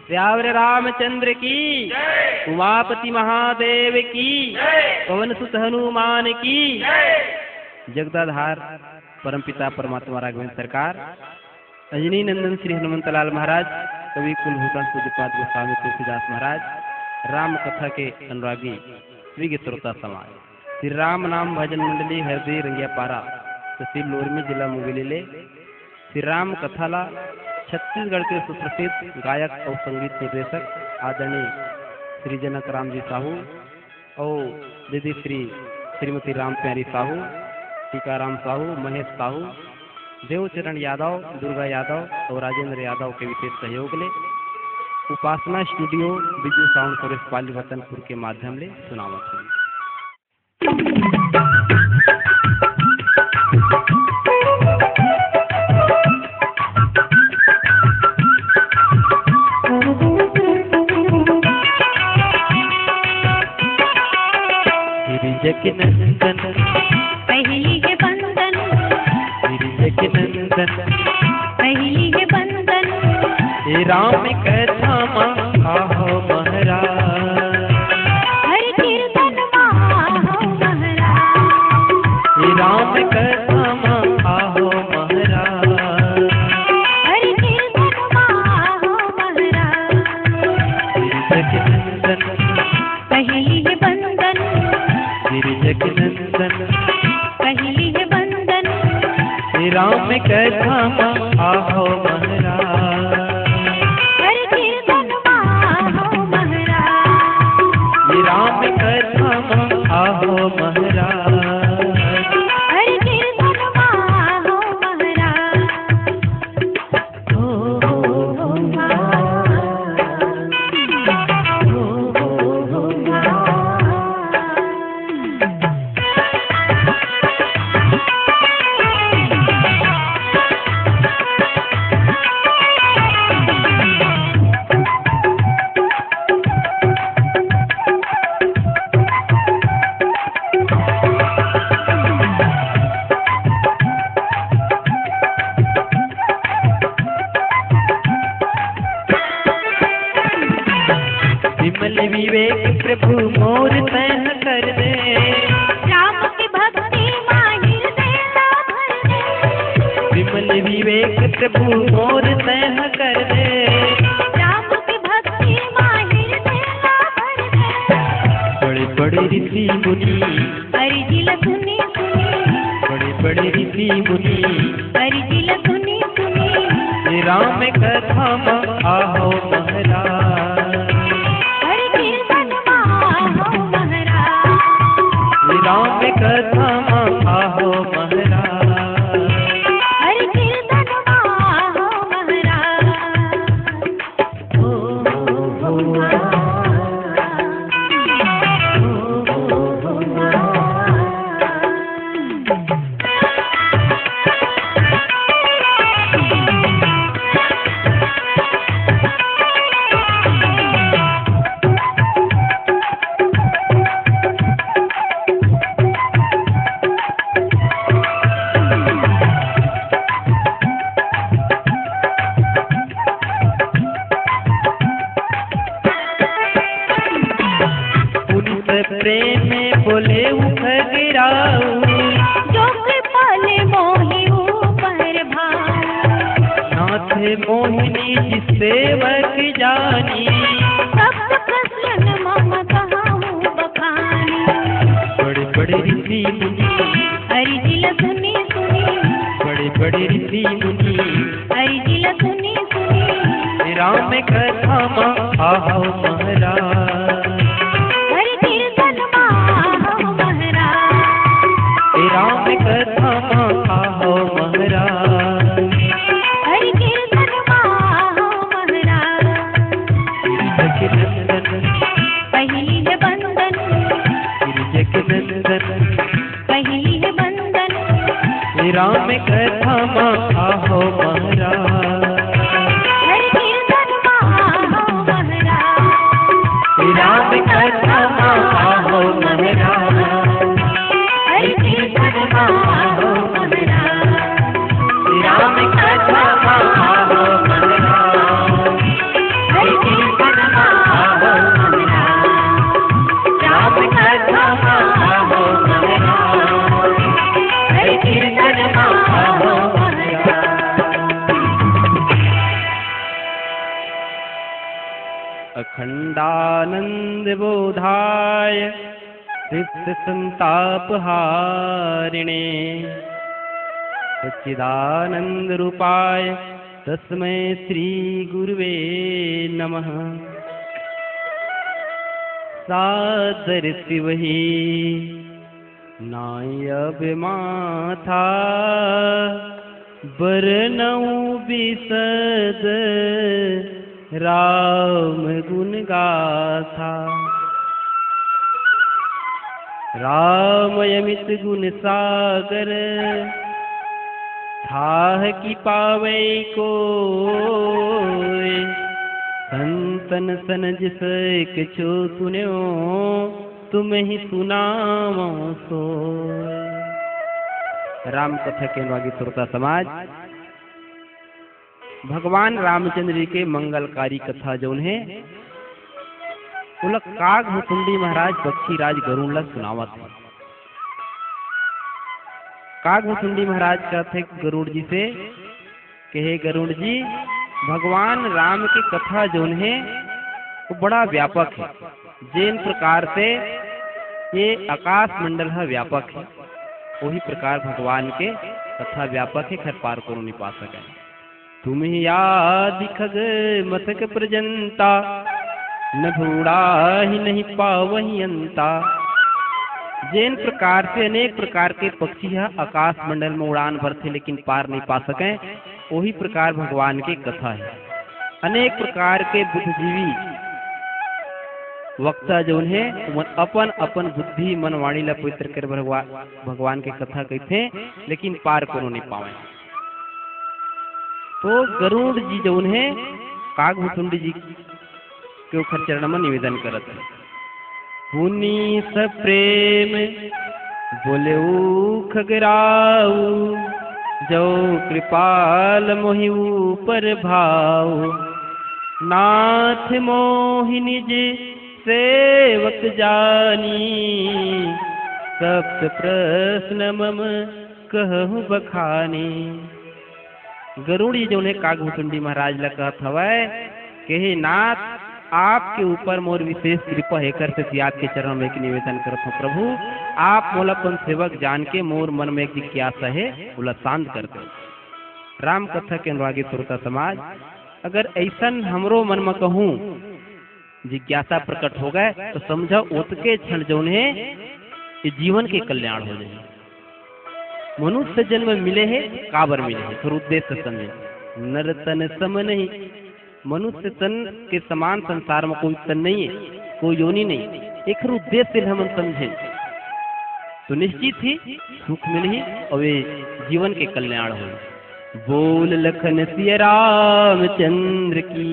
श्यावर रामचंद्र की, उमापति महादेव की, पवन सुत हनुमान की। जगदाधार परमपिता परमात्मा राघवेंद्र सरकार, अंजनी नंदन श्री हनुमंतलाल महाराज, कवि कुलभूषण पूज्यपाद गोस्वामी तुलसीदास महाराज, राम कथा के अनुरागी स्वीग श्रोता समाज, श्री राम नाम भजन मंडली हृदय रंगिया पारा, तहसील लोरमी, जिला मुंगेली। श्री राम कथाला छत्तीसगढ़ के सुप्रसिद्ध गायक और संगीत निर्देशक आदरणीय श्री जनक राम जी साहू और दीदी श्रीमती राम प्यारी साहू, टीकाराम साहू, महेश साहू, देवचरण यादव, दुर्गा यादव और राजेंद्र यादव के विशेष सहयोग ले उपासना स्टूडियो बिजू साउंड फॉरेस्ट पाली वतनपुर के माध्यम ले सुनावत हुई। गिरिजक नंदन पहली के बंदन, गिरिजक नंदन पहली के बंदन, हे राम कथा आहो महाराज, हर कीर्तन आहो महाराज, हे राम कथा आहो महाराज, हर कीर्तन आहो महाराज, गिरिजक नंदन पहली के बंदन, गिरिजक नंदन पहली के बंदन, हे राम कथा आहो महाराज, हर कीर्तन आहो महाराज, हे राम कथा आहो महाराज। हर कीर्तन आहो महाराज। विमल विवेक प्रभु मोर तह कर दे, राम की भक्ति माहिर देला भर दे, विमल विवेक प्रभु मोर तह कर दे, राम की भक्ति माहिर देला भर दे, बड़े बड़े ऋषि मुनि, अर्जिल सुनी सुनी, बड़े बड़े ऋषि मुनि, अर्जिल सुनी सुनी, हे राम कथा आहो महाराज, हर कीर्तन आहो महाराज, हे राम कथा आहो महाराज, हर कीर्तन आहो महाराज। प्रेम में बोले उखराऊ, जो कृपाले मोहि ऊपर भाऊ, नाथ मोहिनी जिस सेवक जानी, सप्त प्रश्न मम कहाऊँ बखानी, बड़े बड़े ऋषि मुनि, अर्जिल सुनी सुनी, बड़े बड़े ऋषि मुनि, अर्जिल सुनी सुनी, हे राम कथा आहो महाराज, हर कीर्तन आहो महाराज, हे राम कथा आहो महाराज, हर कीर्तन आहो महाराज। गिरिजक नंदन पहली है बंदन, गिरिजक नंदन पहली है बंदन, हे राम कथा आहो महाराज, हर कीर्तन आहो महाराज, हे राम अखंडानंद बोधाय सिद्ध संतापहारिणे सच्चिदानंद रूपाय तस्मै श्री गुरुवे नमः। सादर शिवहि नायब माथा बरनऊ बिसद राम गुण गाथा। राम यमित गुण सागर थाह की पावे को संतन सन जिस कछो सुन्यो तुम ही सुनावो सो। राम कथा के अनुवादी श्रोता समाज, भगवान रामचंद्र जी के मंगलकारी कथा जौन है उलक काग मुकुंडी महाराज पक्षीराज गरुड़ ला सुनावत है। काग मुकुंडी महाराज कहते गरुड़ जी से कि हे गरुड़ जी, भगवान राम की कथा जौन है वो बड़ा व्यापक है। जिन प्रकार से ये आकाश मंडल है व्यापक है, वही प्रकार भगवान के कथा व्यापक है, खर पार को नहीं पा सके। तुम ही आदि खग मथक प्रजंता न भूड़ा ही नहीं पावही अंता। जिन प्रकार से अनेक प्रकार के पक्षी है आकाश मंडल में उड़ान भरते लेकिन पार नहीं पा सके, वही प्रकार भगवान की कथा है। अनेक प्रकार के बुद्धिजीवी वक्ता जो है अपन अपन बुद्धि मन वाणी ला पवित्र कर भगवान की कथा कहते लेकिन पार को नहीं पावे। तो गरुड़ जी जो है काग भुसुंडी जी के उखर चरण में निवेदन करत है। पुनि स प्रेम बोले खगराऊ जो कृपाल मोहि ऊपर भाव। नाथ मोहिनी जी सेवक जानी सप्त प्रश्न मम कहूँ बखानी। गरुड़ी जो ने काग भुसुंडी महाराज ला कहत हवै कि हे नाथ, आपके ऊपर मोर विशेष कृपा है करते आपके चरण में एक निवेदन करत हूँ। प्रभु आप मोलापन सेवक जान के मोर मन में एक जिज्ञासा है बोला शांत कर दो। राम कथा के अनुरागी श्रोता समाज, अगर ऐसन हमरो मन में कहूँ जिज्ञासा प्रकट हो गए तो समझो उतके क्षण जो है ये जीवन के कल्याण हो जाए। मनुष्य जन्म मिले है काबर मिले है फिर उद्देश्य समझे। नर तन सम नहीं, मनुष्य तन के समान संसार में कोई तन नहीं है, कोई योनि नहीं, एक उद्देश्य हम समझे तो निश्चित ही सुख मिल ही और वे जीवन के कल्याण हो। बोल लखन सिया रामचंद्र की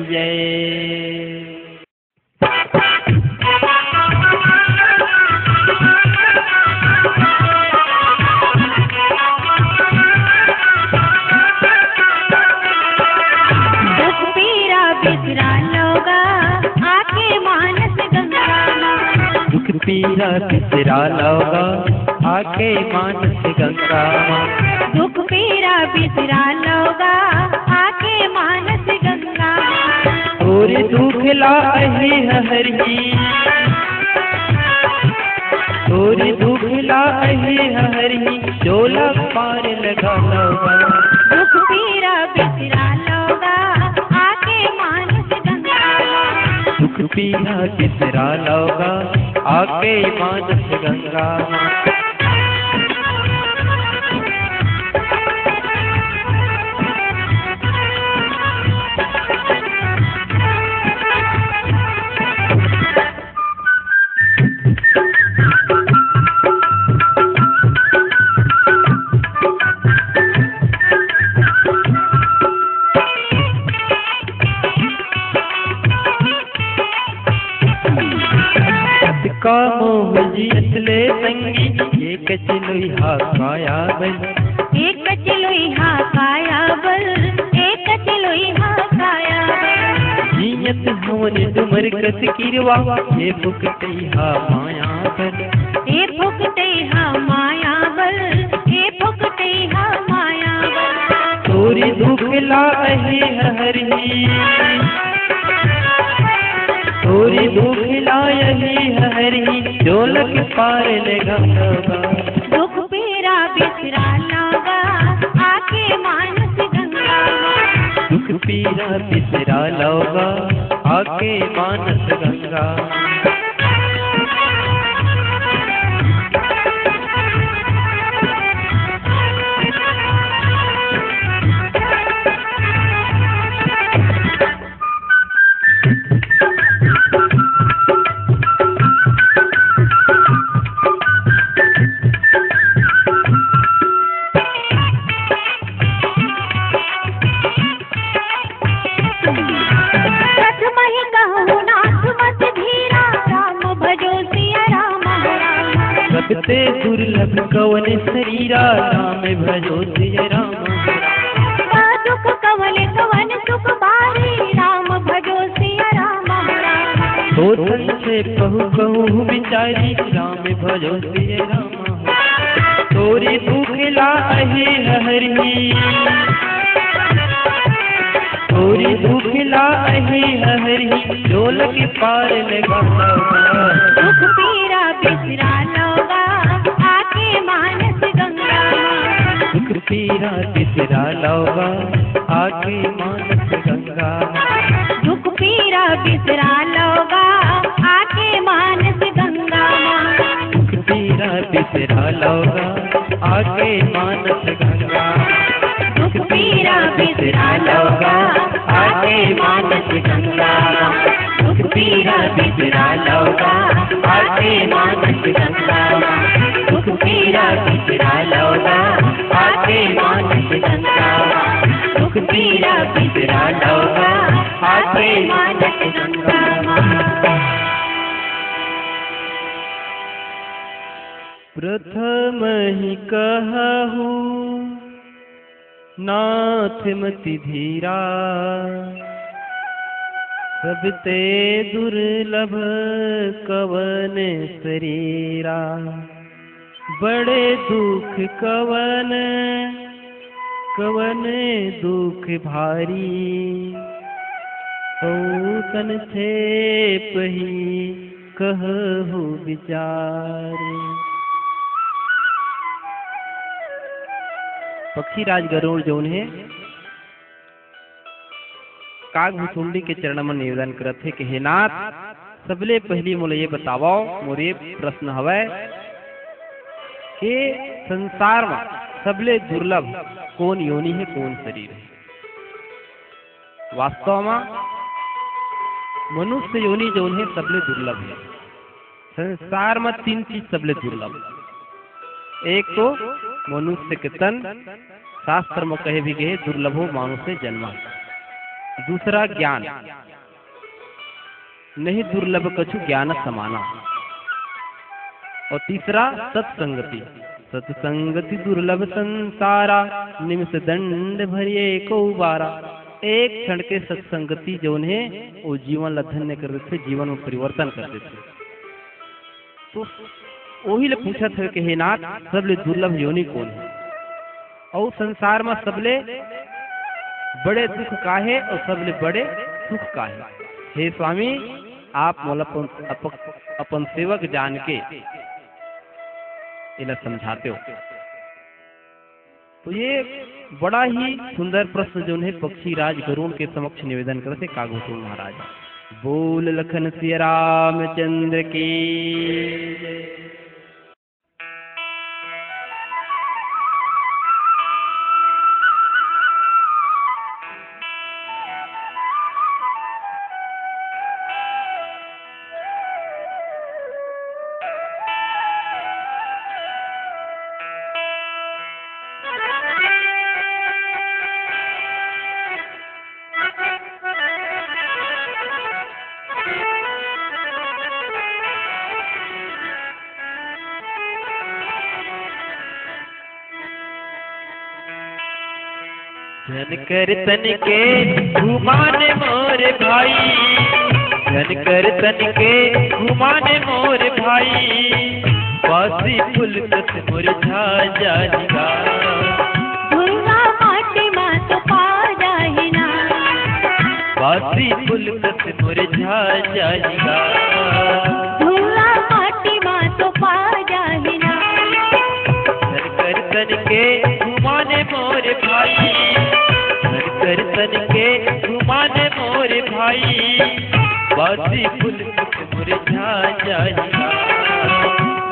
जय। पीरा बिसरा लोगा आके मानस गंगा माँ। दुख पीरा बिसरा लोगा आके मानस गंगा माँ। और दुख लाही हरि, और दुख लाही हरि चोला पार लगा लोगा। दुख पीरा बिसरा लोगा आके मानस गंगा माँ। दुख पीरा बिसरा लोगा आके मानस गंगा माँ। मोह जियतले संगी एक चिलोहा काया बल। एक चिलोहा काया बल, एक चिलोहा काया बल। जियत हवन डुमर कृत कीरवा ये फुकटैहा माया बल। ये फुकटैहा माया बल, ये फुकटैहा माया बल। तोरी दुख लाही हरि थोड़ी भूख लायही हरी ढोलक पार ले गंगा। दुख पीरा बिसरा लागा आके मानस गंगा। दुख पीरा बिसरा लौगा आके मानस गंगा। सबते दुर्लभ कवन शरीरा राम भजो सिय राम। दुख कवल कवन सुख बारी राम भजो सिय राम। तो से कहु कहु बिचारी राम भजो सिय राम। तोरी दुख लाही हरी तोरी दुख लाही हरी ढोलक पार लगा। दुख पीरा बिसरा लौगा आके मानस गंगा। दुख पीरा बिसरा लौगा आके मानस गंगा। दुख पीरा बिसरा लौगा आके मानस गंगा। दुख पीरा बिसरा लौगा आके मानस गंगा। दुख पीरा बिसरा लौगा आके मानस गंगा। दुख पीरा बिसरा लौगा आके मानस गंगा। दुख पीरा बिसरा लौगा आके मानस गंगा। दुख पीरा बिसरा लौगा आके मानस गंगा। प्रथम ही कहूँ नाथ मति धीरा सबते दुर्लभ कवन शरीरा। बड़े दुख कवन कवन दुख भारी हो तन छेप ही कहु विचार। पक्षीराज गरुड़ जो उन्हें कागभुसुंडी के चरण में निवेदन करत थे कि हे नाथ सबले पहली मोले ये बताओ मोरे प्रश्न हवै कि संसार में सबले दुर्लभ कौन योनि है कौन शरीर है। वास्तव में मनुष्य योनि जो है सबले दुर्लभ है। संसार में तीन चीज सबले दुर्लभ। एक तो मनुष्य के तन शास्त्र में कहे भी गए दुर्लभो मानुष्य जन्मा। दूसरा ज्ञान नहीं दुर्लभ कछु ज्ञान समाना। और तीसरा सत्संगति सत्संगति दुर्लभ संसारा निमिष दंड भरिए को बारा। एक क्षण के सत्संगति जो है वो जीवन ला धन्य कर देते, जीवन में परिवर्तन कर देते। तो वही ले पूछा था कि हे नाथ सबले दुर्लभ योनि कौन है और संसार में सबले बड़े दुख का है और सबले बड़े सुख का है। हे स्वामी आप मोला अपन सेवक जान के इला समझाते हो। तो ये बड़ा ही सुंदर प्रश्न जो है पक्षीराज गरुड़ के समक्ष निवेदन करते कागभूषण महाराज। बोल लखन सिया रामचंद्र की। जन कर तन के घुमाने मोर भाई। जन कर तन के घुमाने मोर भाई। पासी फूल कस मुरझा जाएगा। धुआं माटी मा तो पा जाहिना। बासी फूल कस मुरझा जाएगा। धूला माटी माँ तो पा जाहिना, धन कर तन के घुमाने मोरे भाई, धन कर तन के घुमाने मोरे भाई, बासी फूल कस मुरझा जाएगा।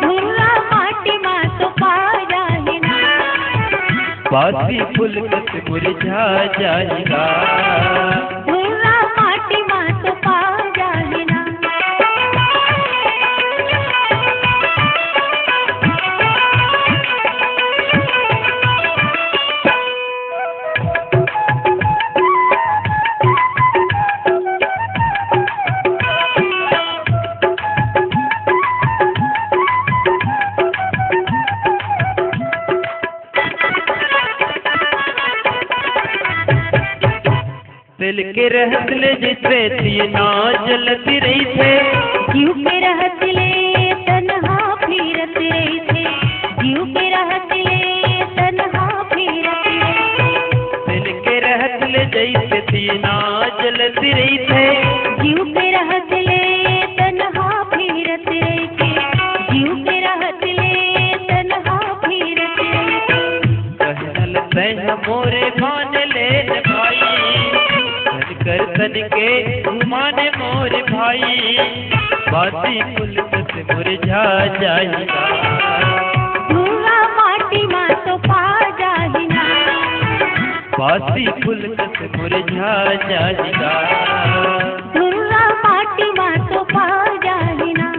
धूला माटी माँ तो पा जाहिना, बासी फूल कस मुरझा जाएगा। धूला माटी माँ तो पा जाहिना। दिल के रहत ले जिसे तीना जलती रही थे, जीव के रहत ले तन्हा फिरत रही थे, जीव के रहत ले तन्हा फिरत रही थे। दिल के रहत ले जैसे तीना जलती रही थे, जीव के रहत ले तन्हा फिरत रही थे, जीव के रहत ले तन्हा फिरत रही थे। कहल तह मोरे मान ले भाई, धन कर तन के घुमाने मोरे भाई, बासी फूल कस मुरझा जाएगा। धूला माटी माँ तो पा जाहिना, बासी फूल कस मुरझा जाएगा। धूला माटी माँ तो पा जाहिना।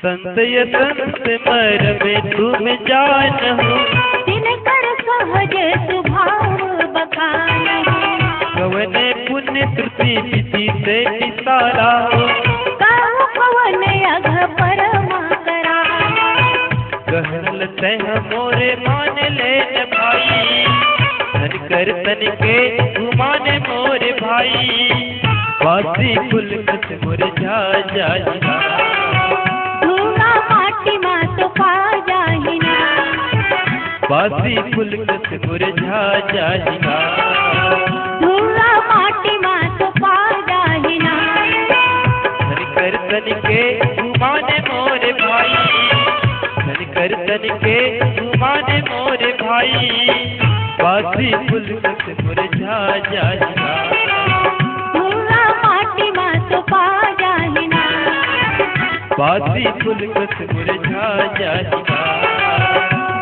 संत ये संत मर में तुम जान हो, दिनकर सहज स्वभाव बखान हो, कवने पुण्य त्रुटि विधि से निसारा हो, कहु पवन अघ परमा करा। कहल तह मोरे मान ले भाई, धन कर तन के घुमाने मोरे भाई, बासी फूल कस मुरझा जाएगा। धूला माटी माँ तो पा जाहिना, बासी फूल कस मुरझा जाएगा। धूला माटी माँ तो पा जाहिना, धन कर तन के घुमाने मोरे भाई, धन कर तन के घुमाने मोरे भाई, बासी फूल कस मुरझा जाएगा। धूला माटी माँ तो पा जाहिना, बासी फूल कस मुरझा जाएगा।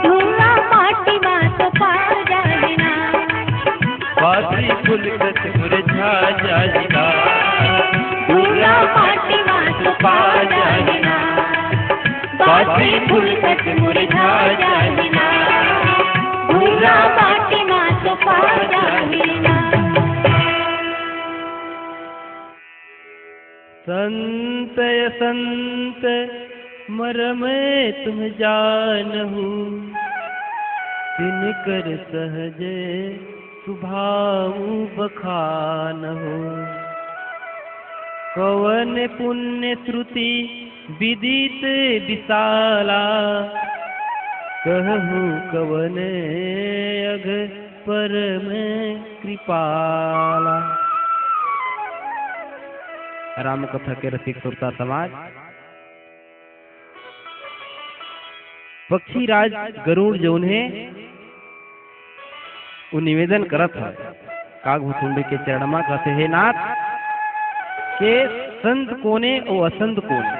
धूला माटी माँ तो पा जाहिना, बासी फूल कस मुरझा जाएगा। धूला माटी माँ तो पा जाहिना, बासी फूल कस मुरझा जाहिना। धूला माटी माँ तो पा जाहिना। संत य संत मरम तुम जानहु, तिनकर सहज स्वभाव बखानहु। कवन पुण्य श्रुति विदित विशाला, कहूँ कवन अघ परम कृपाला। राम कथा के रसिक श्रोता समाज, पक्षी राज गरुड़ जौन है वो निवेदन करत है कागभुसुंडी के चरणमा, कहते हे नाथ के संत कोने और असंत कोने,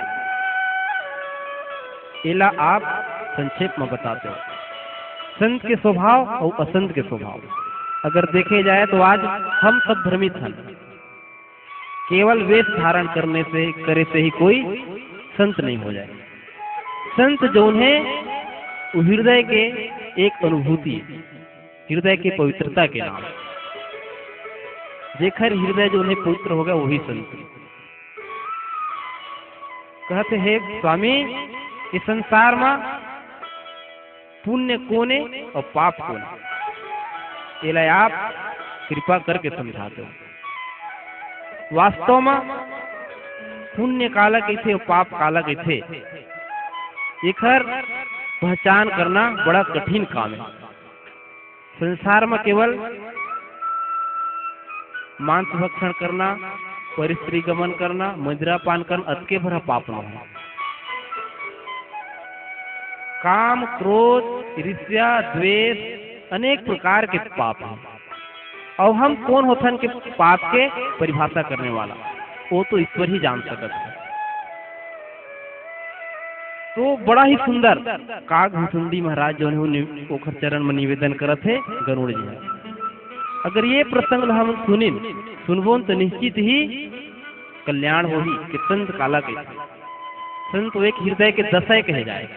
एला आप संक्षेप में बताते हो। संत के स्वभाव और असंत के स्वभाव अगर देखे जाए तो आज हम सब भ्रमित हैं। केवल वेश धारण करने से करे से ही कोई संत नहीं हो जाए। संत जौन है वो हृदय के एक अनुभूति, हृदय की पवित्रता के नाम। जेखर हृदय जो है पवित्र होगा वही संत। कहते हे स्वामी, इस संसार में पुण्य कोने और पाप कोने, ये आप कृपा करके समझा दो। वास्तव में पुण्य काला कैसे और पाप काला कैसे, एकर पहचान करना बड़ा कठिन काम है। संसार में केवल मांस भक्षण करना, परिस्त्री गमन करना, मदिरा पान करना अतके भरा पाप न है। काम, क्रोध, ईर्ष्या, द्वेष अनेक प्रकार के पाप हैं। और हम कौन होथन के पाप के परिभाषा करने वाला, वो तो ईश्वर ही जान सकता है। तो बड़ा ही सुंदर काग भुसुंडी महाराज जो है ओखर चरण में निवेदन करत है गरुड़ जी। अगर ये प्रसंग हम सुनबो तो निश्चित ही कल्याण हो ही कि संत काला के संत तो एक हृदय के दशय कहे जाए।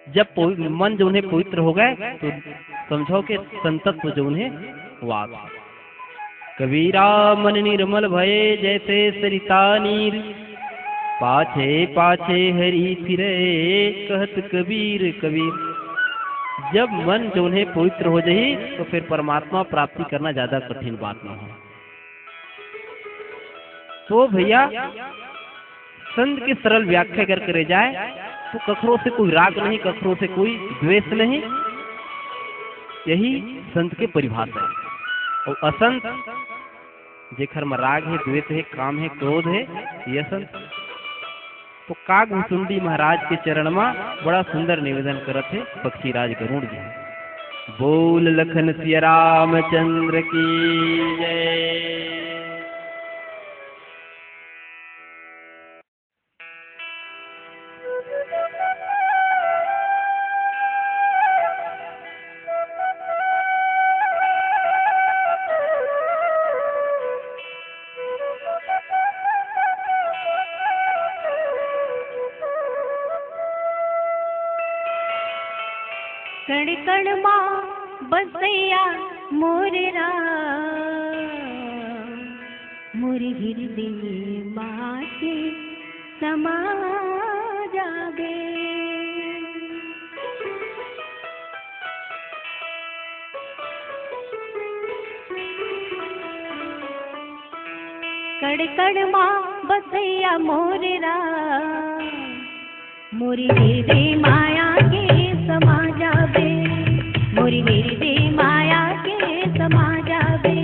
जब मन जो उन्हें पवित्र हो गए तो समझो कि संतत्व जो उन्हें वास। कबीरा मन निर्मल भये जैसे सरिता नीर, पाछे पाछे हरि फिरे कहत कबीर कबीर। जब मन जो उन्हें पवित्र हो जाए तो फिर परमात्मा प्राप्ति करना ज्यादा कठिन बात न हो। तो भैया संत की सरल व्याख्या कर करे जाए तो कखरों से कोई राग नहीं, कखरों से कोई द्वेष नहीं, यही संत के परिभाषा है। और असंत जेखर में राग है, द्वेष है, काम है, क्रोध है, ये संत। तो काग भुसुंडी महाराज के चरण में बड़ा सुंदर निवेदन करत है पक्षीराज गरुड़ जी। बोल लखन सिया रामचंद्र की जय। कण कण मां बसैया मोर राम, मोर हृदय बाटे समा जागे। कण कण मां बसैया मोर राम, मोर हृदय माया के समा जाबे, मोरी हृदय माया के समा जाबे।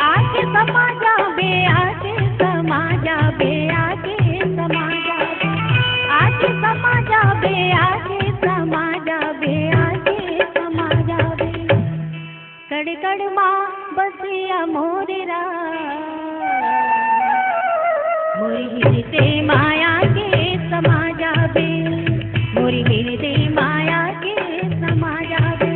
आके समा जाबे, आके समा जाबे, आके समा जाबे, आके समा जाबे, आके समा जाबे, आके समा जाबे। कड़ कड़ माँ बसिया मोरेरा, मोरी हृदय माया के समा जाबे, मोरी हृदय माया के समा जाबे।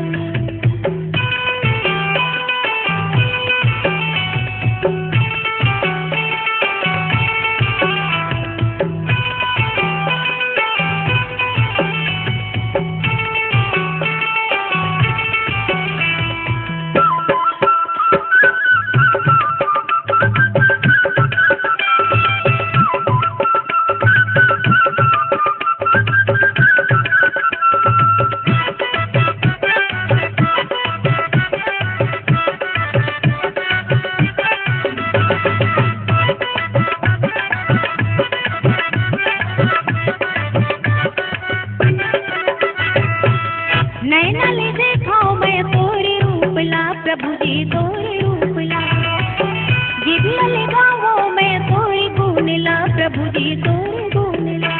प्रभु जी तोरे रूपला, जिबिया ले गावो मैं तोरे गुणला, प्रभु जी तोरे गुणला।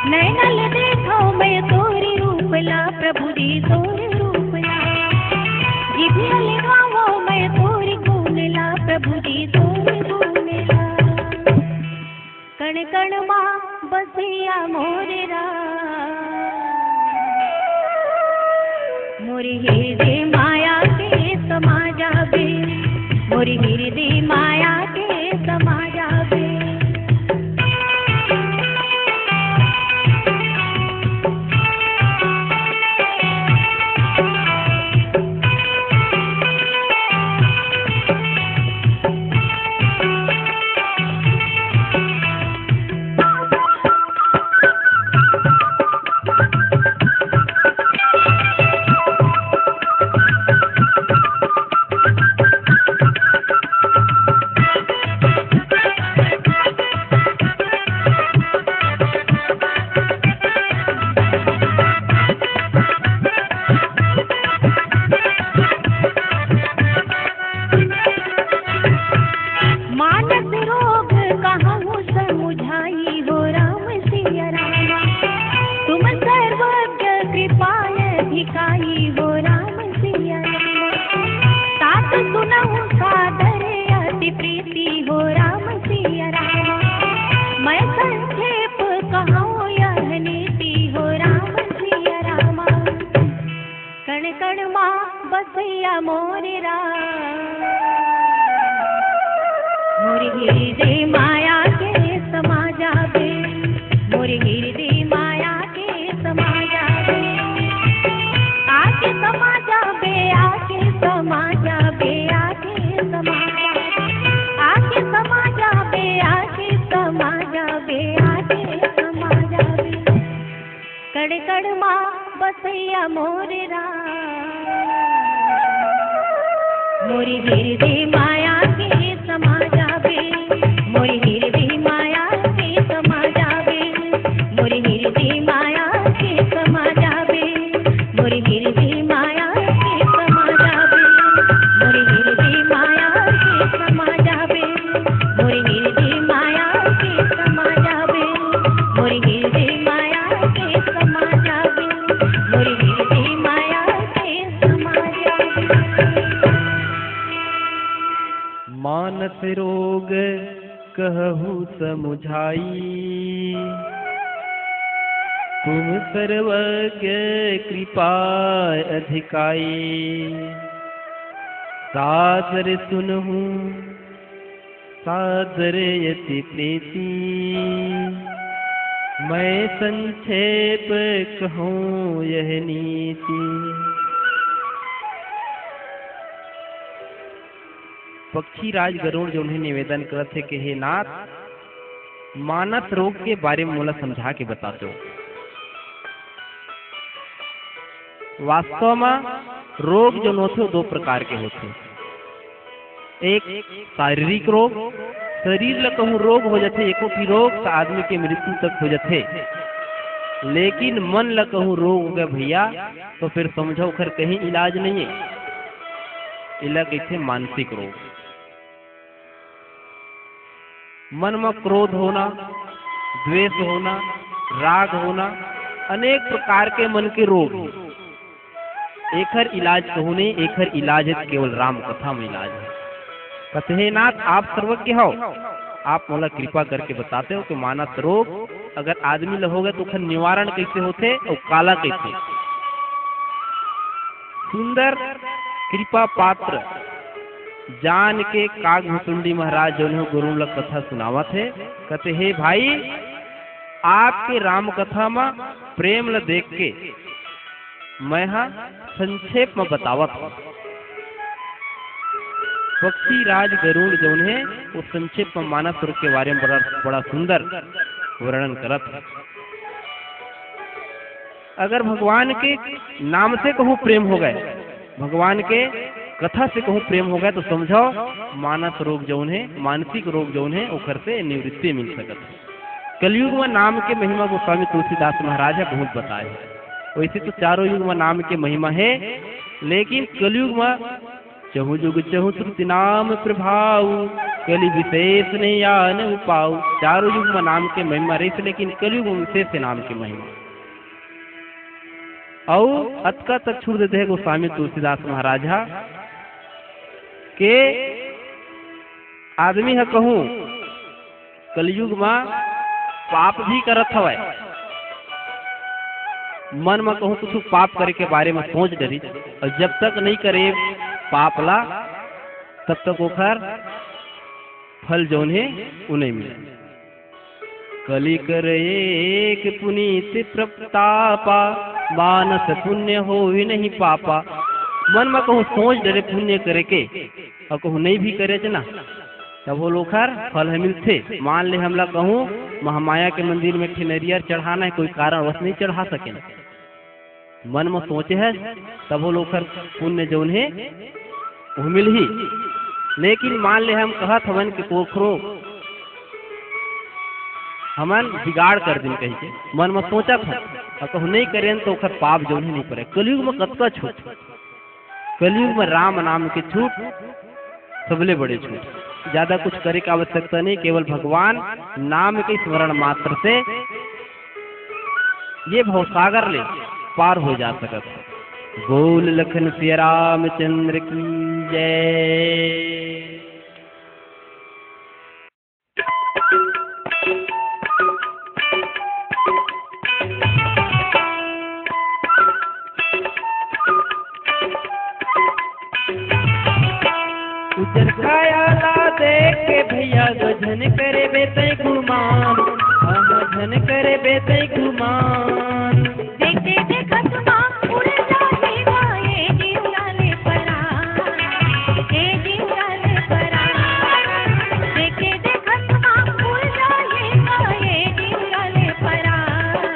नैना ले देखो मैं तोरे रूपला, प्रभु जी तोरे रूपला। जिबिया ले गावो मैं तोरे गुणला, प्रभु जी तोरे गुणला। कण कण माँ बसिया मोरेरा, मोरी हृदय माया के समा जाबे, मोरी हृदय माया के समा जाबे। कहो यह नीति हो राम सिया रामा। कण कण माँ बसैया मोरे राम। मोरे हृदय माया के समा जावे। मोरे हृदय माया के समा जावे। आके समा जावे, आके समा जावे, आके समा जावे, आके समा जावे, आके समा जावे, आके समा जावे। कड़ कड़ माँ बसैया मोरे राम। मोरे हृदय माया के समा जावे। मोरे हृदय माया के समा जावे। मोरे हृदय माया के समा जावे। मोरे हृदय माया के समा जावे। मोरे हृदय माया के समा जावे। मोरे हृदय माया के समा जावे। मोरे हृदय माया के समा जावे। मोरे हृदय माया के समा जावे। मानस रोग कहु समुझाई। तुम सर्वज्ञ कृपा अधिकाई। सादर सुनहु सादर यति प्रीति। मैं संक्षेप कहूँ यह नीति। पक्षी राज गरुड़ जो उन्हें निवेदन करते कि हे नाथ, मानस रोग के बारे में मोला समझा के बता दो। वास्तव में रोग जो होते दो प्रकार के होते। एक शारीरिक रोग, शरीर ला कहूँ रोग हो जाते, एको की रोग तो आदमी के मृत्यु तक हो जाते। लेकिन मन ला कहूँ रोग हो गया भैया, तो फिर समझो खर कहीं इलाज नहीं है। इला कहते मानसिक रोग। मन में क्रोध होना, द्वेष होना, राग होना, अनेक प्रकार के मन के रोग। एकर इलाज कहूँ नहीं, एकर इलाज है केवल राम कथा में इलाज है। कहते हे नाथ, आप सर्वज्ञ हो, आप मोला कृपा करके बताते हो कि मानस रोग अगर आदमी ला होगा तो उखर निवारण कैसे होते और काला कैसे। सुंदर कृपा पात्र जान के काग भुसुंडी महाराज जो है गुरु लग कथा सुनावत है। कहते हे भाई, आपके राम कथा में प्रेम ल देख के मैं संक्षेप में बतावत हूँ। पक्षी राज गरुड़ जो है वो संक्षेप में मानस रोग के बारे में बड़ा सुंदर वर्णन करत है। अगर भगवान के नाम से कहूँ प्रेम हो गए, भगवान के कथा से कहूँ प्रेम हो गया, तो समझो मानस रोग जौन है, मानसिक रोग जौन है, उखर से निवृत्ति मिल सकत है। कलयुग में नाम के महिमा गोस्वामी तुलसीदास महाराज है बहुत बताए हैं। वैसे तो चारों युग में नाम के महिमा है, लेकिन कलयुग में चहु युग चहु श्रुति नाम प्रभाव। कलि विशेष नहीं आन पाऊ। चारों युग में नाम के महिमा रही, लेकिन कलयुग में विशेष है नाम के महिमा। और अतका तक छूट देते हैं गोस्वामी तुलसीदास महाराज के आदमी है कहूँ कलयुग में पाप भी करत हवै। मन में कहूँ कुछ पाप करे के बारे में सोच डरी, और जब तक नहीं करे पाप ला तब तक ओखर फल जौन है वो नहीं मिले। कली कर एक पुनीत प्रतापा। मानस पुण्य हो ही नहीं पापा। मन में कहूँ सोच डरे पुण्य करे के, और कहूँ नहीं भी करे ना, तब वो लोग फल है मिलते। मान ले हमला कहूँ महामाया के मंदिर में ठिनरियर चढ़ाना है, कोई कारणवश नहीं चढ़ा सके, मन में सोचे है तब वो लोग पुण्य जौन है वो मिल ही। लेकिन मान ले हम कहत हमन के पोखरो हमन बिगाड़ कर दिन कही के मन में सोचा था, और कहूँ नहीं करें तो ओखर पाप जौन है नहीं पड़े। कलयुग में कतका छूट, कलयुग में राम नाम के छूट सबले बड़े छूट। ज्यादा कुछ करे की आवश्यकता नहीं, केवल भगवान नाम के स्मरण मात्र से ये भवसागर ले पार हो जा सकता है। बोल लखन सिया रामचंद्र की जय। गजन करे बेते गुमान। देखते देखत माँ उड़ जाएगा ये जीवराले परान, ये जीवराले परान। देखते देखत माँ उड़ जाएगा ये जीवराले परान,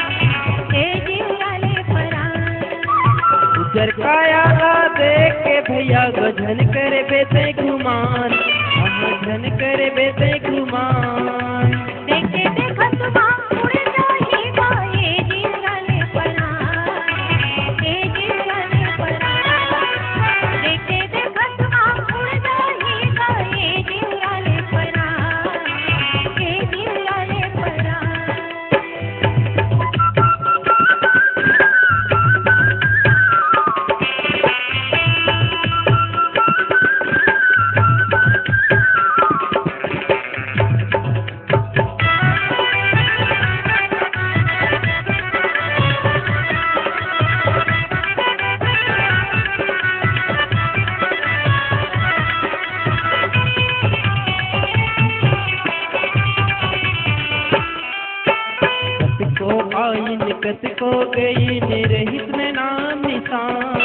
ये जीवराले परान। उजर काया देख के भैया गजन करे बेते गुमान, गजन करे बेते गुमान। देखते देखत माँ उड़ जाएगा ये जीवराले परान, ये जीवराले परान। देखते देखत माँ उड़ जाएगा ये जीवराले परान, ये जीवराले परान। कतिको गई रहित में नाम निशान,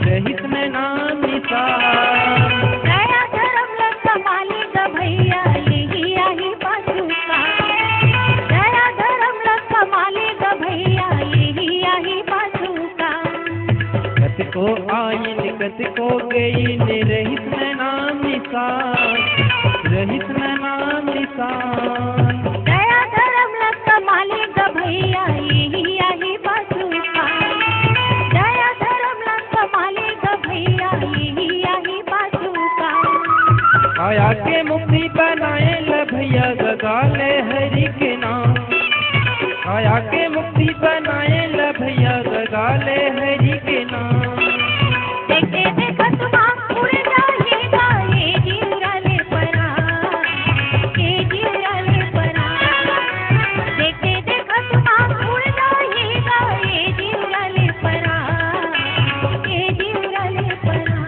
रहित में नाम निशान। दया धर्म संभाली ग भैया यही आई पाछुका, दया धर्म संभाली ग भैया यही आई पाछुका। कतिको आइन कतिको गई रहित में नाम निशान, रहित में नाम निशान। दया धर्म संभाली ग भैया यही आई पाछुका, दया धर्म संभाली ग भैया यही आई पाछुका। आया के मुक्ति बनाए ल भैया गगाले हरि के नाम, आया के मुक्ति बनाए ल भैया गगाले हरि के नाम। देखते देखत माँ उड़ जाएगा ये जीवराले परान, ये जीवराले परान। देखते देखत माँ उड़ जाएगा ये जीवराले परान, ये जीवराले परान।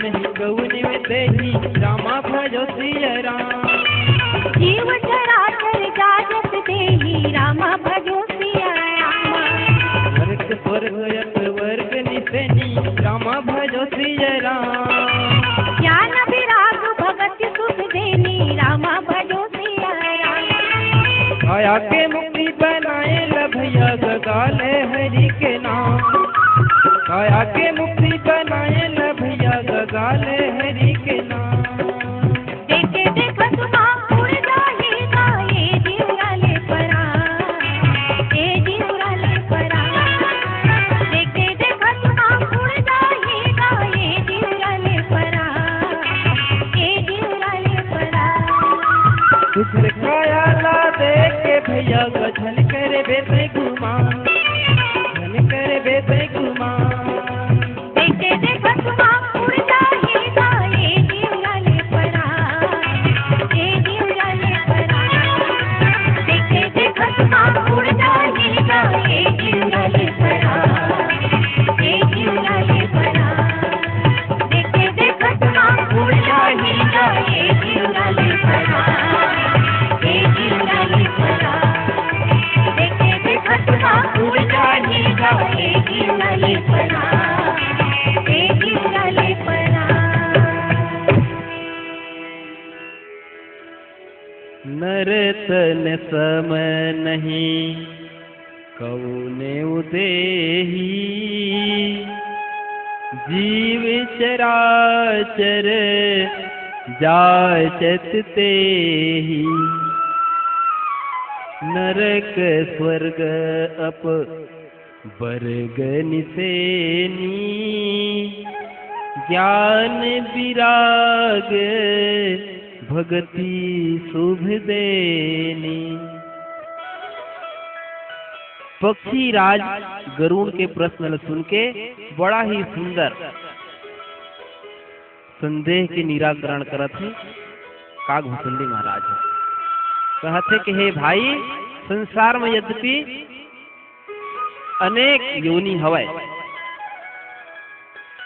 नहीं गौनी में देही रामा भजो सिया राम। जीव चराचर जागत देही रामा भजो सिया रामा। वर्ग स्वर्ग यत वर्ग निसेनी रामा भजो सिया राम। ज्ञान विराग भगत सुख देनी रामा भजो सिया राम। आया के मुक्ति बनाए ल भैया गगाले हरि के नाम, आया के मुक्ति बनाए ल भैया गगाले हरि के नाम। देखते देखत माँ उड़ जाएगा ये जीवराले परान, ये जीवराले परान। देखते देखत माँ उड़ जाएगा ये जीवराले परान, ये जीवराले परान। दूसरे काया ला देख के भैया गजन करे बेते गुमान, गजन करे बेते गुमान। देखते देखत माँ उड़ जाएगा ये जीवराले परान, ये जीवराले परान। देखते देखत माँ उड़ जाएगा ये जीवराले परान, ये जीवराले परान। देखते देखत माँ उड़ जाएगा ये जीवराले परान, ये जीवराले परान। देखते देखत माँ उड़ जाएगा ये जीवराले परान, ये जीवराले परान। नरतन सम नहीं कौने उदेही, जीव चराचर जाचत तेहि। नरक स्वर्ग अप वर्ग निसेनी, ज्ञान विराग भगति शुभ देनी। पक्षी राज गरुड़ के प्रश्न सुन के बड़ा ही सुंदर संदेह के निराकरण करत है कागभूषुंडी महाराज कहते कि हे भाई, संसार में यद्यपि अनेक योनि हवय,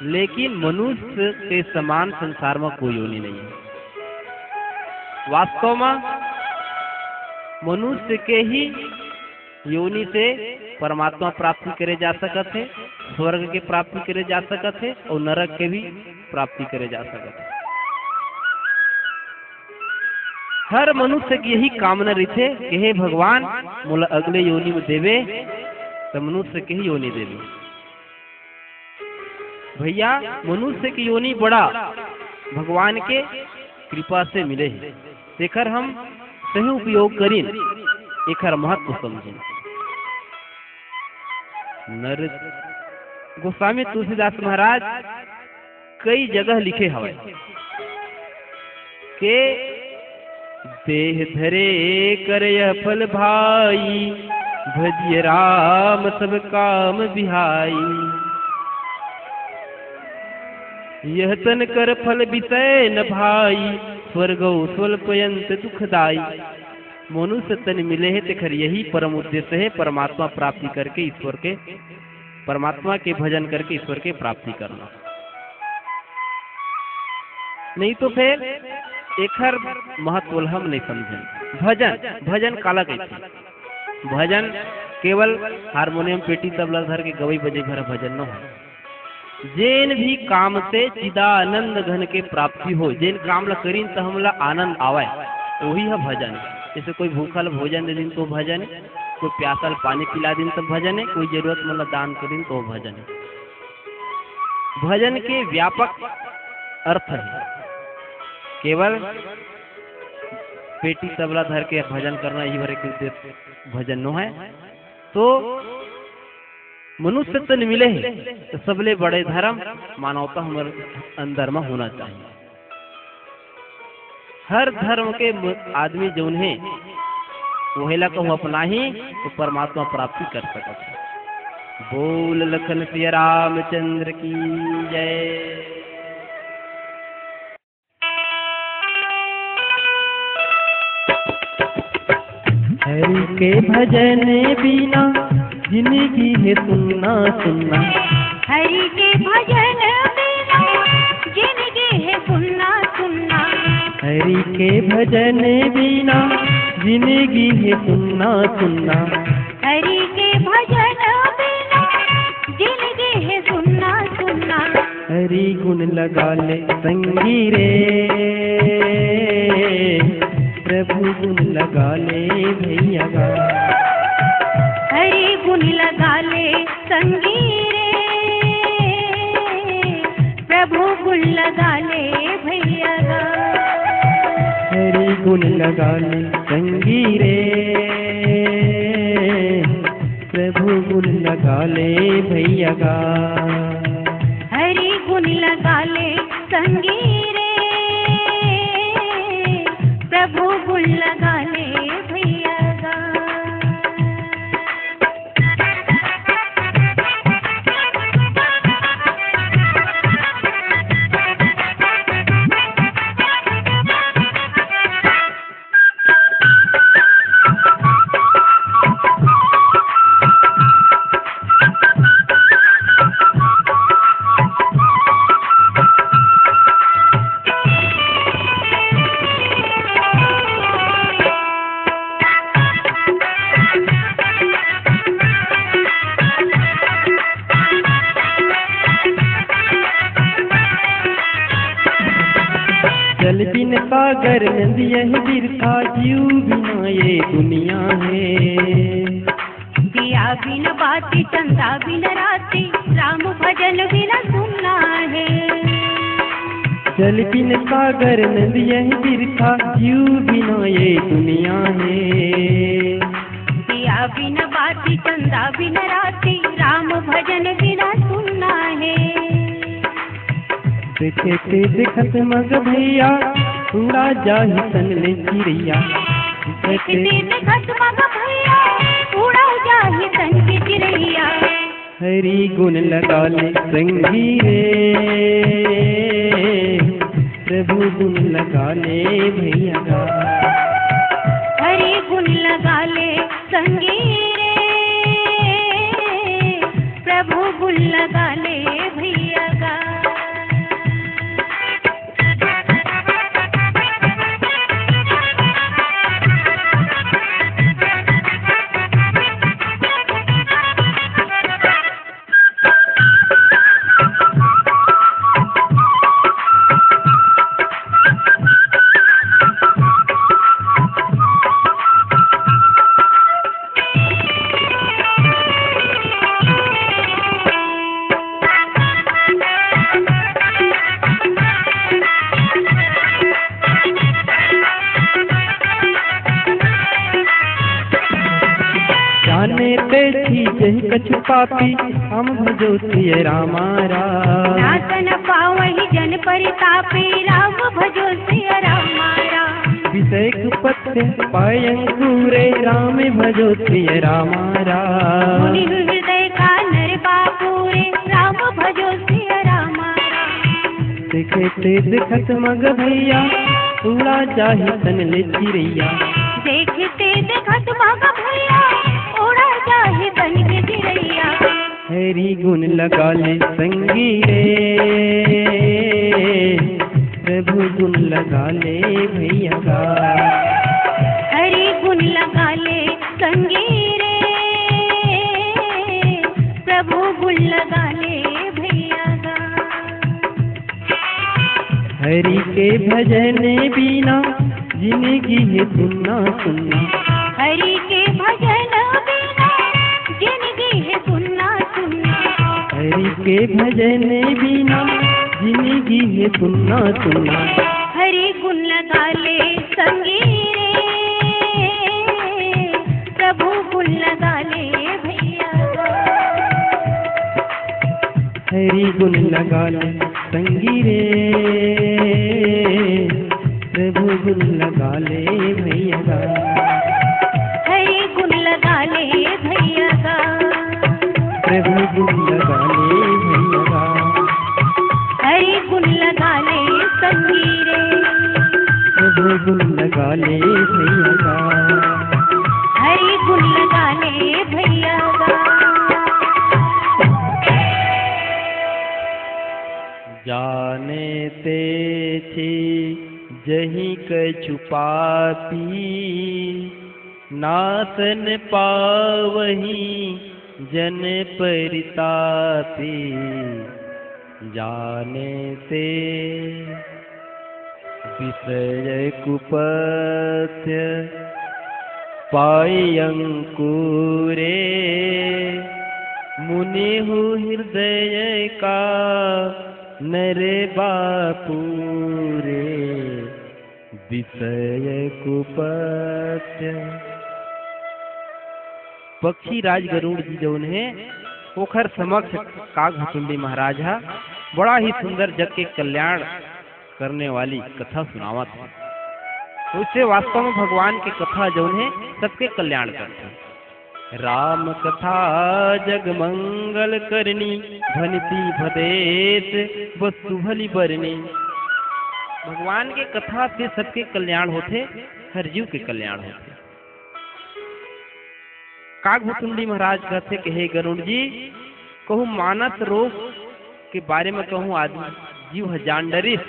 लेकिन मनुष्य के समान संसार में कोई योनि नहीं है। वास्तव में मनुष्य के ही योनि से परमात्मा प्राप्ति करे जा सकत है, स्वर्ग के प्राप्ति करे जा सकत है और नरक के भी प्राप्ति करे जा सकत है। हर मनुष्य की यही कामना रहते कि हे भगवान मोला अगले योनि में देवे, तो मनुष्य के ही योनि देवे। भैया मनुष्य की योनि बड़ा भगवान के कृपा से मिले है, एकर हम सही उपयोग करीन, एकर महत्व समझें। नर गोस्वामी तुलसीदास महाराज कई जगह लिखे हवे के देह धरे कर यह फल भाई, भजिय राम सब काम बिहाई। यह तन कर फल विषय न भाई, स्वर्गो स्वल्पयंत दुखदाई। मनुष्य तन मिले है तेखर यही परम उद्देश्य है, परमात्मा प्राप्ति करके ईश्वर के, परमात्मा के भजन करके ईश्वर के प्राप्ति करना। नहीं तो फिर एकर महत्व हम नहीं समझे। भजन भजन काला कहते, भजन केवल हारमोनियम पेटी तबला धर के गवई बजे भर भजन न हो। जेन भी काम से चिदानंद घन के प्राप्ति हो, जेन काम ला करीन तो हमला आनंद आवे, वही है भजन। जैसे कोई भूखल भोजन दे दिन तो भजन है, कोई प्यासल पानी पिला दिन तो भजन है, कोई जरूरतमंद दान कर दिन तो भजन है। भजन के व्यापक अर्थ है, केवल पेटी तबला धर के भजन करना ही भरे के भजन न है। तो मनुष्य तन मिले है तो सबले बड़े धर्म मानवता हमारे अंदर में होना चाहिए। हर धर्म के आदमी जौन है वहेला कहूँ अपना ही तो परमात्मा प्राप्ति कर सकता है। बोल लखन सिया रामचंद्र की जय। हरि के भजन बिना जिंदगी है सुनना सुनना, हरि के भजन बिना जिंदगी है सुनना सुनना। हरि के भजन बिना जिंदगी है सुनना सुनना। हरि के भजन बिना जिंदगी है सुनना सुनना। हरि गुण लगा ले संगी रे, प्रभु गुण लगा ले भैया गा। हरि गुण लगा ले संगी रे, प्रभु गुण लगा ले भैया गा। हरि गुण लगा ले संगी रे, प्रभु गुण लगा ले भैया गा। हरि गुण लगा ले संगी रे, प्रभु गुण लगा ले भैया गा। जल बिन सागर नदिया बिरथा, जीव बिना ये दुनिया है। दिया बिन बाती चंदा बिन राती, राम भजन बिना सुनना है। जल बिन सागर नदिया बिरथा, जीव बिना ये दुनिया है। दिया बिन बाती चंदा बिन राती, राम भजन बिना सुनना है। देखे देखत मग भैया, उड़ा जाहि तन ले चिड़िया। देखते देखत मग भैया, उड़ा जाहि तन हरि गुण लगा ले संगी रे, प्रभु गुण लगा ले भैया गा। हरि गुण लगा ले संगी रे, प्रभु गुण लगा ले भैया गा। जय कछु पापी हम भजो सिय रामा राम। नासन पावहि जन परितापी राम भजो सिय रामा राम। विषयक पथ्य पायंकुरे राम भजो सिय रामा राम। मुनि हृदय का नर बापूरे राम भजो सिय रामा राम। देखे ते देखत मग भैया उड़ा जाहि तन ले चिरैया। देखते देखत मग भैया उड़ा जाहि तन ले चिरैया। हरि गुण लगा ले संगी रे, प्रभु गुण लगा ले भैया गा। हरि गुण लगा ले संगी रे, प्रभु गुण लगा ले भैया गा। हरि के भजन बिना जिंदगी है सुनना सुनना। हरि के भजन बिना जिंदगी है सुनना सुनना। हरि के भजन बिना जिंदगी है सुनना सुनना। हरि गुण लगा ले संगी रे, प्रभु गुण लगा ले भैया गा। हरि गुण लगा ले संगी रे, प्रभु गुण लगा ले भैया गा। हरि गुण लगा ले भैया गा। प्रभु गुण लगा ले भैया गा। हरि गुण लगा ले संगी रे, प्रभु गुण लगा ले भैया गा। हरि गुण लगा ले भैया गा। जाने ते छी जही कछु पापी, नासन पावही जन परितापी। जाने ते विषय कुपथ्य पायंकुरे, मुनि हृदय का नरे बापूरे। विषय कुपथ्य पक्षी राज गरुड़ जी जौन है ओखर समक्ष कागभुचुंडी महाराज हा बड़ा ही सुंदर जग के कल्याण करने वाली कथा सुनावत है। उससे वास्तव में भगवान की कथा जौन है सबके कल्याण करते हैं। राम कथा जग मंगल करनी, भनती भदेत वस्तु भली बरनी। भगवान के कथा से सबके कल्याण होते, हर जीव के कल्याण होते। कागभुचुंडी महाराज कहते कि हे गरुड़ जी, कहूँ मानस रोग के बारे में कहूँ आदमी जीव जान डरिस,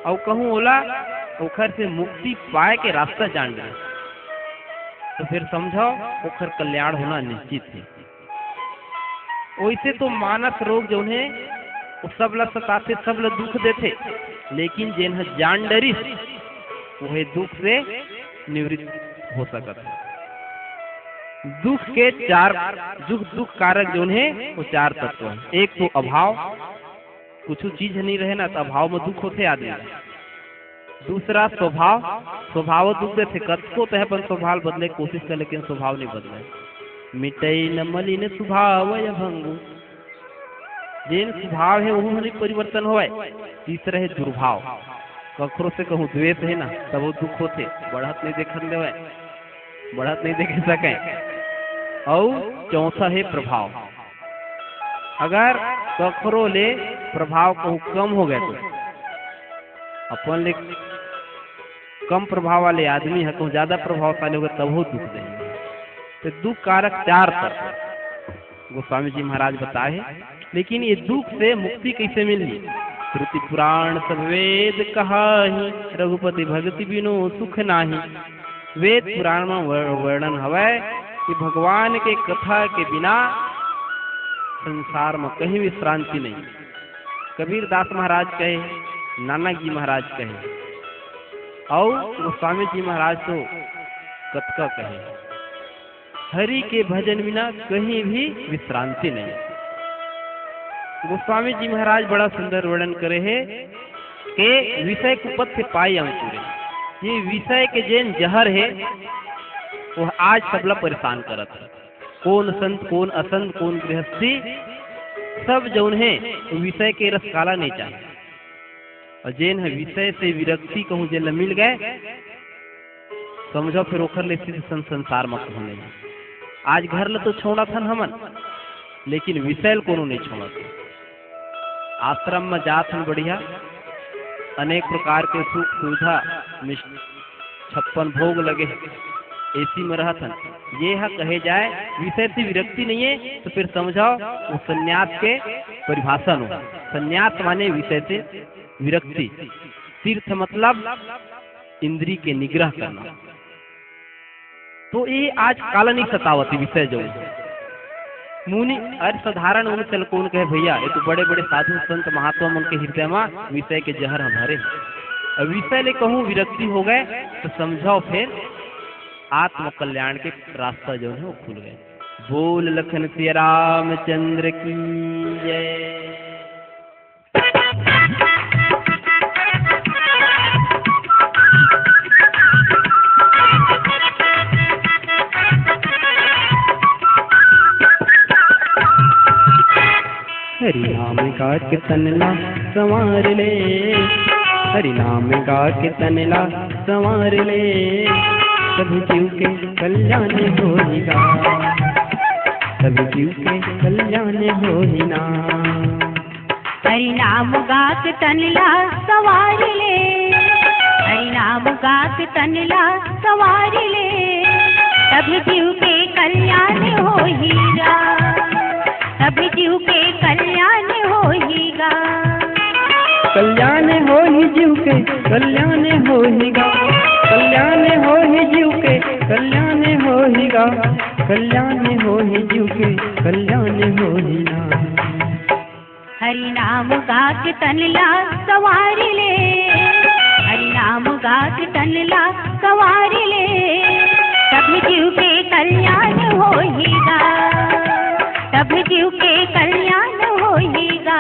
और कहूँ ओला ओखर से मुक्ति पाए के रास्ता जान डरिस, तो फिर समझो ओखर कल्याण होना निश्चित है। वैसे तो मानस रोग जो है वो सब ल सताते, सब ल दुख देते, लेकिन जिन जान डरिस वह दुख से निवृत्त हो सकता है। दुख के चार दुख कारक जो है वो चार तत्व है। एक तो अभाव, कुछ चीज नहीं रहे ना तो अभाव में दुख होते आदमी। दूसरा स्वभाव, स्वभाव दुख देते कतको तो है पर स्वभाव बदले कोशिश कर लेकिन स्वभाव नहीं बदले। मिटई न मलिन स्वभाव भंगु, जिन स्वभाव है वो नहीं परिवर्तन होए। तीसरा है दुर्भाव, कखरो से कहूँ द्वेष है ना तब वो दुख होते, बढ़त नहीं देखने देवे, बढ़त नहीं देख सके। और चौथा है प्रभाव। अगर कखरो ले प्रभाव को कम हो गए तो अपन ले कम प्रभाव वाले आदमी है को ज्यादा प्रभावशाली होगा तब वो दुख देंगे। तो दुख कारक 4 तत्व गोस्वामी जी महाराज बताए हैं। लेकिन ये दुख से मुक्ति कैसे मिलनी? श्रुति पुराण सब वेद कहाही, रघुपति भक्ति बिनु सुख नाही। वेद पुराण में वर्णन हवै कि भगवान के कथा के बिना संसार में कहीं विश्रांति नहीं। कबीर दास महाराज कहे, नानक जी महाराज कहे और गोस्वामी जी महाराज तो कतका कहे, हरि के भजन बिना कहीं भी विश्रांति नहीं। गोस्वामी जी महाराज बड़ा सुंदर वर्णन करे है कि विषय कुपथ से पाई अंकुरे। ये विषय के जैन जहर है वो आज सबला परेशान करत है। कौन संत कौन असंत कौन गृहस्थी सब जौन है विषय के रस काला नहीं चाहिए। और जैन है विषय से विरक्ति कहूँ जैन मिल गए समझो फिर ओखर ले संसार में होने। आज घर ल तो छोड़ा था हमन, लेकिन विषय कोनो नहीं छोड़ा था। आश्रम में जात हन बढ़िया, अनेक प्रकार के सुख सुविधा 56 भोग लगे, एसी में रहत हन। ये है कहे जाए विषय से विरक्ति नहीं है तो फिर समझाओ वो संन्यास के परिभाषा हो। संन्यास माने विषय से विरक्ति, तीर्थ मतलब इंद्री के निग्रह करना। तो ये आज काला नहीं सतावती विषय जो मुनि अरे साधारण उन चल कौन कहे भैया ये तो बड़े बड़े साधु संत महात्मा मन के हृदय में विषय के जहर हमारे विषय ले कहूँ विरक्ति हो गए तो समझाओ फिर आत्म कल्याण के रास्ता जो है वो खुल गए। बोल लखन सिया रामचंद्र की जय। हरि नाम का कीर्तन ला संवार ले, हरि नाम का कीर्तन ला संवार ले, सभी जीव के कल्याण होगा, सभी जीव के कल्याण होना। हरि नाम गा कीर्तन ला संवार ले, हरि नाम गा कीर्तन ला संवार ले, सभी जीव के कल्याण होगा, सभी जीव के कल्याण होगा। कल्याण हो ही जीव के कल्याण होगा, कल्याण हो ही जीव के कल्याण होगा, कल्याण हो ही जीव के कल्याण होना। हरि नाम गा कीर्तन ला संवार ले, हरि नाम गा कीर्तन ला संवार ले, सभी जीव के कल्याण होगा, सभी जीव के कल्याण होगा।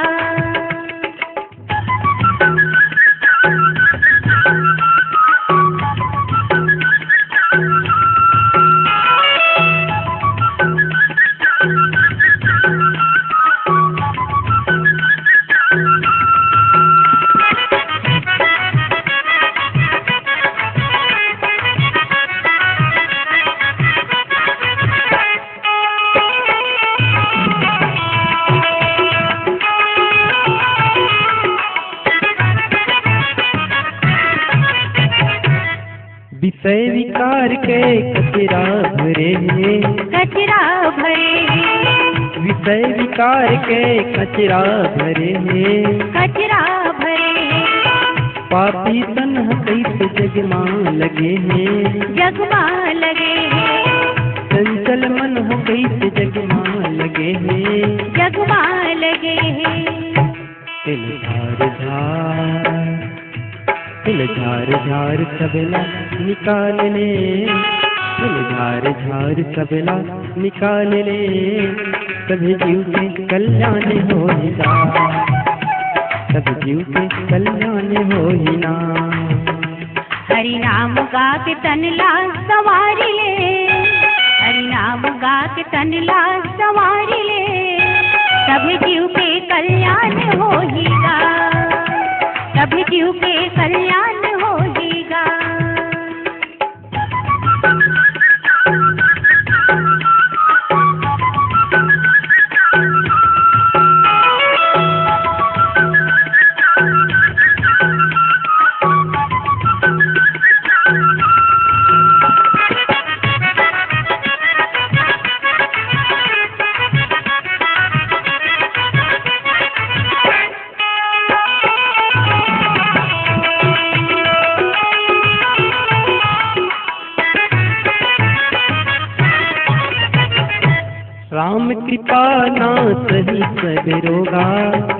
विषय विकार के कचरा भरे हैं, कचरा भरे, विषय विकार के कचरा भरे हैं, कचरा भरे, पापी तन कैसे जगमा लगे हैं, जगमा लगे हैं, चंचल मन हो कैसे जगमा लगे हैं, जगमा लगे हैं। तिल झार झार, तिल झार झार सबला निकाल ले, तिल झार झार सबला निकाल ले, सभी जीव के कल्याण होगा, सभी जीव के कल्याण होना। हरि नाम गा कीर्तन ला संवार ले, हरि नाम गा कीर्तन ला संवार ले, सभी जीव के कल्याण होगा, सभी जीव के कल्याण होगा। राम कृपा ना सही सब रोगा,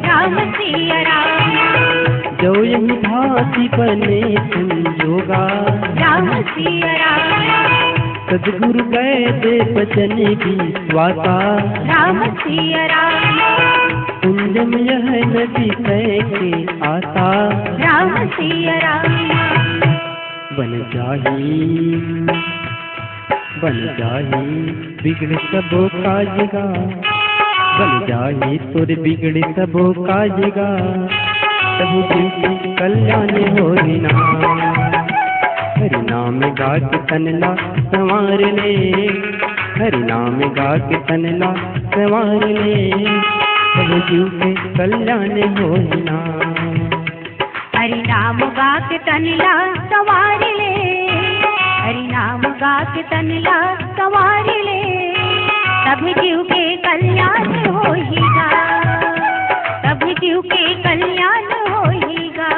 राम सिया राम, जो यही भांति बने संजोगा। राम सिया राम, सदगुरु वैद बचन विश्वासा, राम सिया राम, कुंजम यह नदी कह के आता। राम सिया राम, बन जाही बिगड़ सबो काजगा, बन जाही तुर बिगड़ सबो काजगा, प्रभु जी के कल्याण होई ना। हरि नाम गा के तनला संवार ले, हरि नाम गा के तनला संवार ले, प्रभु जी के कल्याण होई ना। हरि नाम गा के तनला सवार ले, हरि नाम गा के तनला सवार ले, तब जीव के कल्याण होईगा, तब जीव के कल्याण होईगा।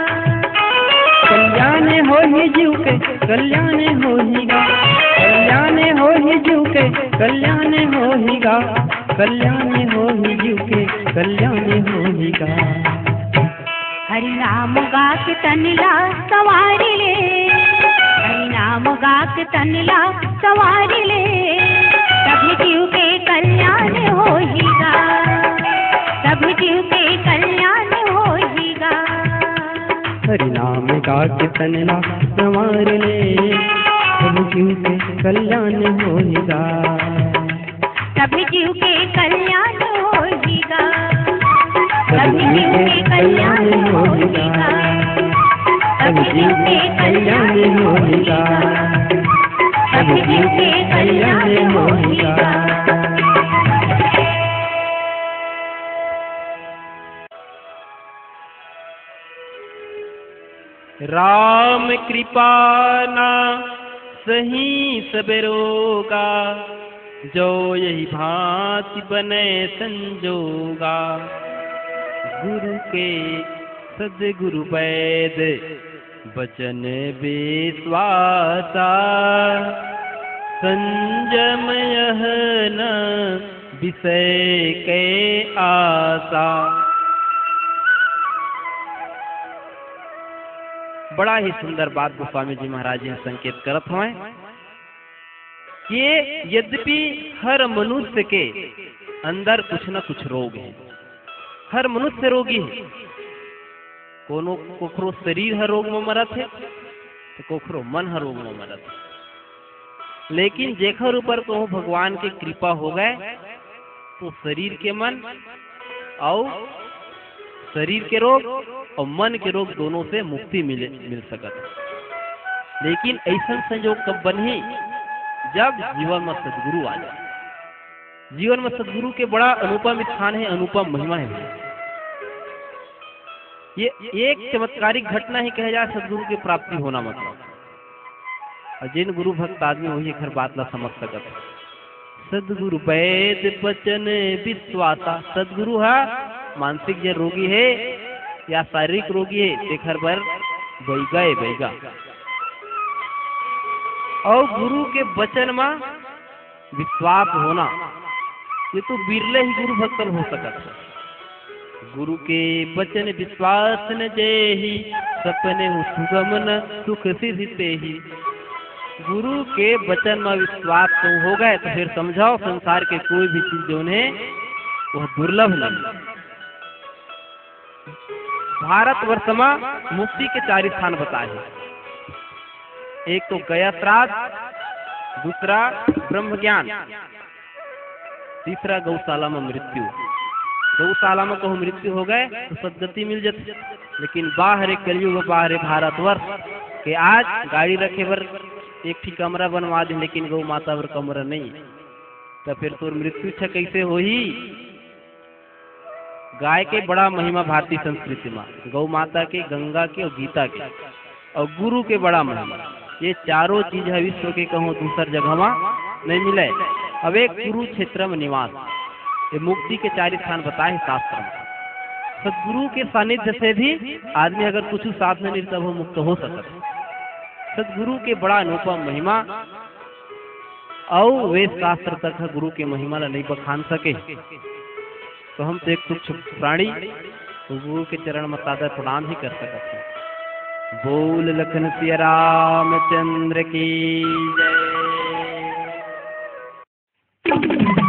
कल्याण होई जीव के कल्याण होईगा, कल्याण होई जीव के कल्याण होईगा, कल्याण होई जीव के कल्याण होईगा। हरि नाम गा के तनला सवार ले, हरि नाम गा के तनला सवार ले, तब जीव के कल्याण होईगा, तब जीव के कल्याण होईगा। हरि नाम गा के तनला संवार ले, प्रभु जीव के कल्याण होईगा, तब जीव के कल्याण होईगा, तब जीव के कल्याण होईगा, तब जीव के कल्याण होईगा, तब जीव के कल्याण होईगा। राम कृपा ना सही सब रोगा, जो यही भांति बने संजोगा। गुरु के सदगुरु वैद बचन विश्वासा, संजम यह न विषय के आसा। बड़ा ही सुंदर बात गोस्वामी जी महाराज जी संकेत करत हमें कि यद्यपि हर मनुष्य के अंदर कुछ न कुछ रोग है, हर मनुष्य रोगी है। कोनो कोखरो शरीर हर रोग में मरत है तो कोखरो मन हर रोग में मरत है। लेकिन जेखर ऊपर तो भगवान की कृपा हो गए तो शरीर के मन और शरीर के रोग और मन के रोग दोनों से मुक्ति मिल सकत है। लेकिन ऐसा संयोग कब बनी जब जीवन में सदगुरु आ जाए। जीवन में सदगुरु के बड़ा अनुपम स्थान है, अनुपम महिमा है। ये एक चमत्कारिक घटना ही कहे जाए सदगुरु की प्राप्ति होना मतलब। और जिन गुरु भक्त आदमी वही हर बात ला समझ सकत है। सदगुरु वैद बचन विश्वासा। सदगुरु है मानसिक जो रोगी है या शारीरिक रोगी है देखर बर बैगा और गुरु के वचन में विश्वास होना ये तो बिरले ही गुरु भक्तन हो सकता है। गुरु के वचन विश्वास न जेहि, सपने सुगमन सुख सिद्धते ही। गुरु के वचन में विश्वास तो हो गए तो फिर समझाओ संसार के कोई भी चीज जो है वह दुर्लभ नहीं। भारतवर्ष में मुक्ति के 4 स्थान बताए। एक तो गया श्राद्ध, दूसरा ब्रह्म ज्ञान, तीसरा गौशाला में मृत्यु। गौशाला में कहूँ मृत्यु हो गए तो सदगति मिल जाती। लेकिन बाहर कलयुग बाहर भारतवर्ष के आज गाड़ी रखे बर एक ठीक कमरा बनवा दे, लेकिन गौ माता बर कमरा नहीं तो फिर तो मृत्यु छ कैसे हो ही। गाय के बड़ा महिमा भारतीय संस्कृति में, गौ माता के, गंगा के और गीता के और गुरु के बड़ा महिमा। ये चारों चीज है विश्व के कहूँ दूसर जगह में नहीं मिले। अब एक कुरुक्षेत्र में निवास, ये मुक्ति के 4 स्थान बताए शास्त्र में। सदगुरु के सानिध्य से भी आदमी अगर कुछ साथ में नहीं तब वो मुक्त हो सकता। सदगुरु के बड़ा अनुपम महिमा और वेद शास्त्र तक गुरु के महिमा ला नहीं बखान सके तो हम तो एक तुच्छ प्राणी गुरु के चरण में सादर प्रणाम ही कर सकते हैं। बोल लखन सिया रामचंद्र की जय।